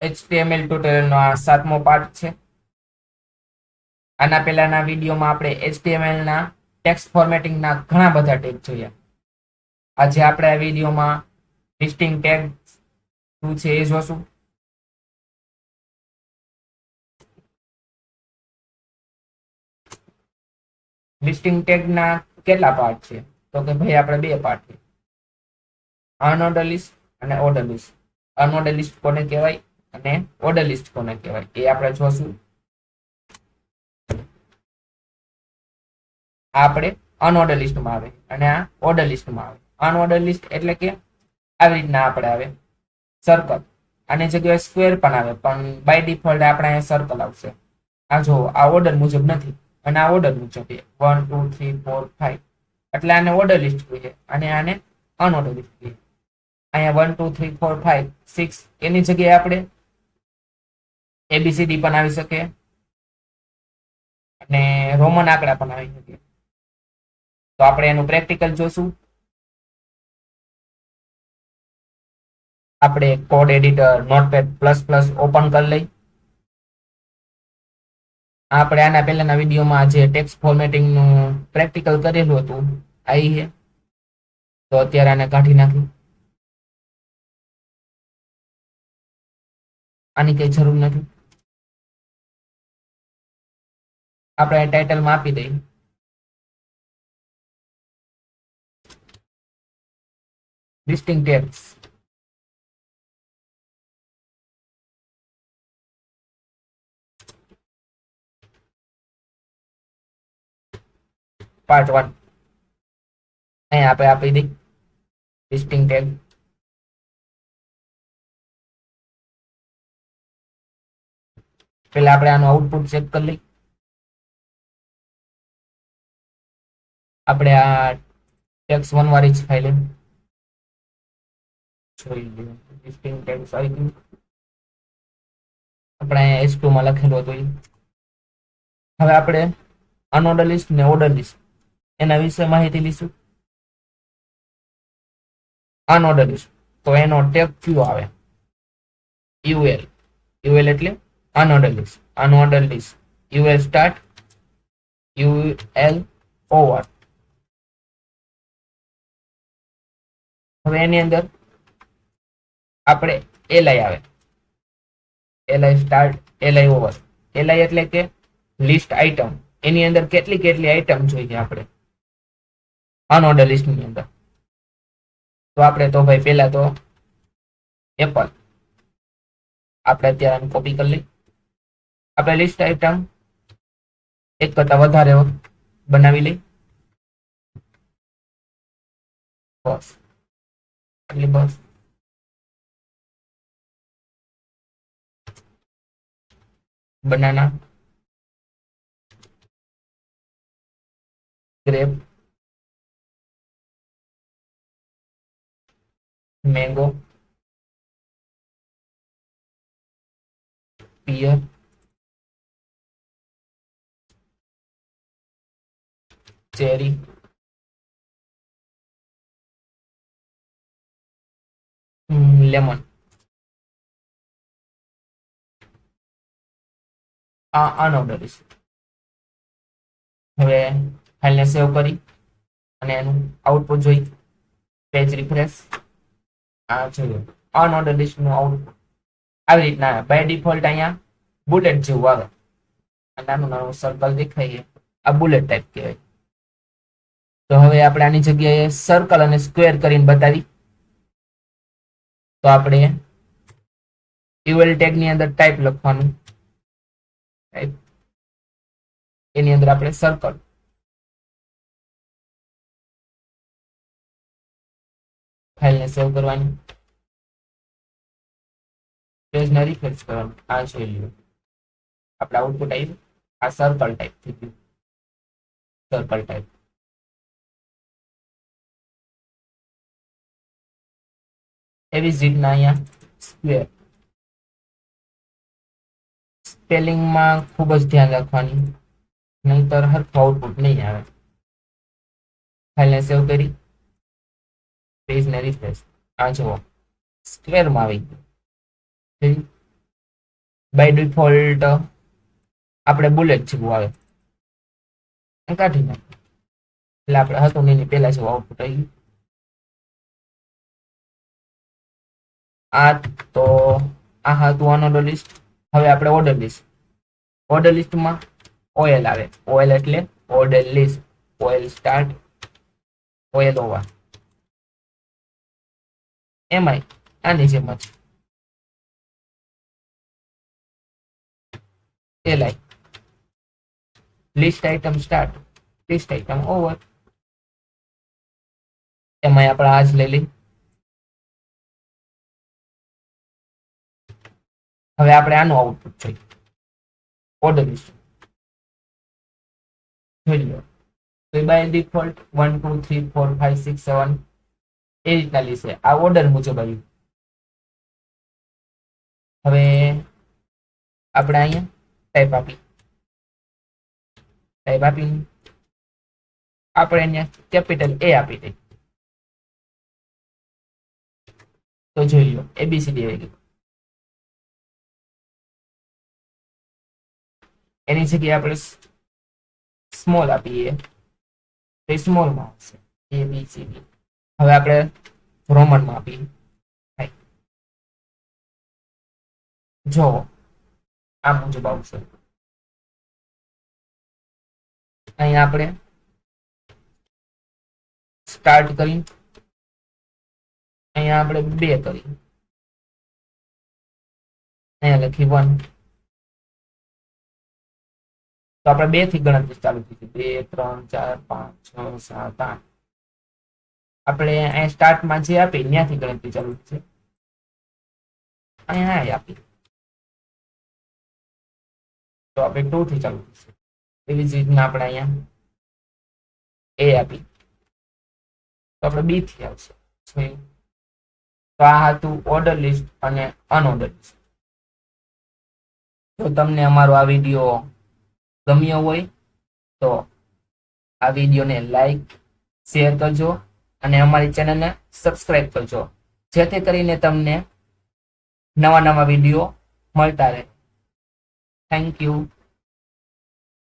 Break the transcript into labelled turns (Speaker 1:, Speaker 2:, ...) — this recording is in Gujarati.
Speaker 1: HTML ટ્યુટોરિયલનો આ 7મો પાર્ટ છે. આના પહેલાના વિડીયોમાં આપણે HTML ના ટેક્સ્ટ ફોર્મેટિંગના ઘણા બધા ટેગ જોયા. આજે આપણે આ વિડીયોમાં લિસ્ટિંગ ટેગ શું છે એ જોશું. લિસ્ટિંગ ટેગના કેટલા પાર્ટ છે? તો કે ભાઈ આપણે બે પાર્ટ છે, અનઓર્ડર લિસ્ટ અને ઓર્ડર લિસ્ટ. અનઓર્ડર લિસ્ટ કોને કહેવાય અને ઓર્ડર લિસ્ટ કોને કહેવાય એ આપણે જોશું. આ આપણે અનઓર્ડર લિસ્ટમાં આવે અને આ ઓર્ડર લિસ્ટમાં આવે. અનઓર્ડર લિસ્ટ એટલે કે આવી રીતના આપણે આવે સર્કલ. આની જગ્યાએ સ્ક્વેર પણ આવે, પણ બાય ડિફોલ્ટ આપણે અહીંયા સર્કલ આવશે. આ જો આ ઓર્ડર મુજબ નથી અને આ ઓર્ડર મુજબ છે 1 2 3 4 5, એટલે આને ઓર્ડર લિસ્ટ કહીએ અને આને અનઓર્ડર લિસ્ટ કહીએ. અહીંયા 1 2 3 4 5 6 એની જગ્યાએ આપણે ABCD પણ આવી શકે અને રોમન આંકડા પણ આવી શકે. તો આપણે એનું પ્રેક્ટિકલ જોશું. આપણે કોડ એડિટર નોટપેડ++ ઓપન કરી લઈ. આપણે આના પહેલાના વિડીયોમાં જે ટેક્સ્ટ ફોર્મેટિંગનું પ્રેક્ટિકલ કરેલું હતું આવી છે, તો અત્યારે આને કાઢી નાખી. આની કઈ જરૂર નથી. આપણે ટાઇટલમાં આપી દઈએ લિસ્ટિંગ ટેગ્સ. પાર્ટ 1 અહીંયા આપણે આપી દઈ લિસ્ટિંગ ટેગ. પેલા આપણે આનું આઉટપુટ ચેક કરી લઈ. આપણે આ text1 વાળી જ ફાઇલ જોઈ લઈએ. લિસ્ટિંગ ટેગ્સ આવી ગયું. આપણે અહીંયા H2 માં લખેલું હતું. હવે આપણે અનઓર્ડર લિસ્ટ ને ઓર્ડર લિસ્ટ એના વિશે માહિતી લઈશું. અનઓર્ડર લિસ્ટ તો એનો ટેગ કયો આવે? UL. UL એટલે unorder list. Unorder list UL start, UL over. હવે એની અંદર આપણે LI આવે, LI start, LI over. LI એટલે કે લિસ્ટ આઇટમ. એની અંદર કેટલી કેટલી આઇટમ જોઈએ આપણે અનઓર્ડર લિસ્ટની અંદર. તો આપણે તો ભાઈ પહેલા તો એપલ આપણે અત્યારે કોપી કરી લઈ. આપણે લિસ્ટ આઇટમ એક કરતા વધારે બનાવી લઈ. બસ એટલે બસ. બનાના, ગ્રેપ, મેંગો, પિયર, ચેરી, લેમન. આ અનઓર્ડર લિસ્ટ. હવે ફાઇલને સેવ કરી અને એનું આઉટપુટ જોઈ. Page refresh. આ જોયું અનઓર્ડર લિસ્ટનું આઉટપુટ આવી રીતના આવે. બાય ડિફોલ્ટ અહીંયા બુલેટ જેવું આવે. નાનું નાનું સર્કલ દેખાય, આ બુલેટ ટાઈપ કહેવાય. તો હવે આપણે આની જગ્યાએ સર્કલ અને સ્ક્વેર કરીને બતાવી. તો આપણે UL ટેગ ની અંદર ટાઈપ લખવાનું. એની અંદર આપણે સર્કલ, ફાઇલને સેવ કરવાની, પેજને રિફ્રેશ કરવાનું. આ જોઈ લ્યો આપણે આઉટપુટ આવ્યું. આ સર્કલ ટાઈપ થઈ ગયું. Circle type. એવી જ રીતના અહીંયા સ્ક્વેર. સ્પેલિંગમાં ખૂબ જ ધ્યાન રાખવાની, નહીતર હરખું આઉટપુટ નહીં આવે. ફાઇલને સેવ કરી પેજને રિફ્રેશ. આ જુઓ સ્ક્વેરમાં આવી ગયું. બાય ડિફોલ્ટ આપણે બુલેટ જેવું આવે કાઢી નાખીએ એટલે આપણે હતું નહીં પેલા જેવું આઉટપુટ આવી ગયું. આ તો આ હતું અનઓર્ડર લિસ્ટ. હવે આપણે ઓર્ડર લિસ્ટ. ઓર્ડર લિસ્ટમાં ઓએલ આવે. ઓએલ એટલે order list. OL start, OL over. એમાંય આની જેમ જ LI list item start, list item over. એમાં આપણે આ જ લઈ લઈ. હવે આપણે આનું આઉટપુટ જોઈએ. ઓર્ડર લિસ્ટ જોઈ લો. તો બાય ડિફોલ્ટ 1 2 3 4 5 6 7 એ રીતના લીધે આ ઓર્ડર મુજબ આવ્યું. હવે આપણે અહીંયા ટાઈપ આપી આપણે અહીંયા કેપિટલ એ આપી દઈએ. તો જોઈ લો એબીસીડી આવી ગયું. એની જગ્યાએ આપણે સ્મોલ આપીએ તો સ્મોલમાં આવશે એબીસીડી. હવે આપણે રોમનમાં આપીએ. જો આ મુજબ આવશે. અહીંયા આપણે સ્ટાર્ટ કરી, અહીંયા આપણે 2 કરી, અહીંયા લખી 1. તો આપણે 2 થી ગણતરી ચાલુ થઈ 2 3 4 5 6 7 8. આપણે અહીંયા સ્ટાર્ટમાં જે આપી ત્યાંથી ગણતરી ચાલુ છે. અહીંયા આપી તો આપણે 2 થી ચાલુ થશે. એવી જ રીતના આપણે અહીંયા એ આપી તો આપણે બી થી આવશે. તો આ હતું ઓર્ડર લિસ્ટ અને અનઓર્ડર લિસ્ટ. જો તમને અમારો આ વિડીયો ગમ્યો હોય તો આ વિડીયોને લાઈક શેર કરજો અને અમારી ચેનલને સબસ્ક્રાઇબ કરજો, જેથી કરીને તમને નવા વિડીયો મળતા રહે. Thank you.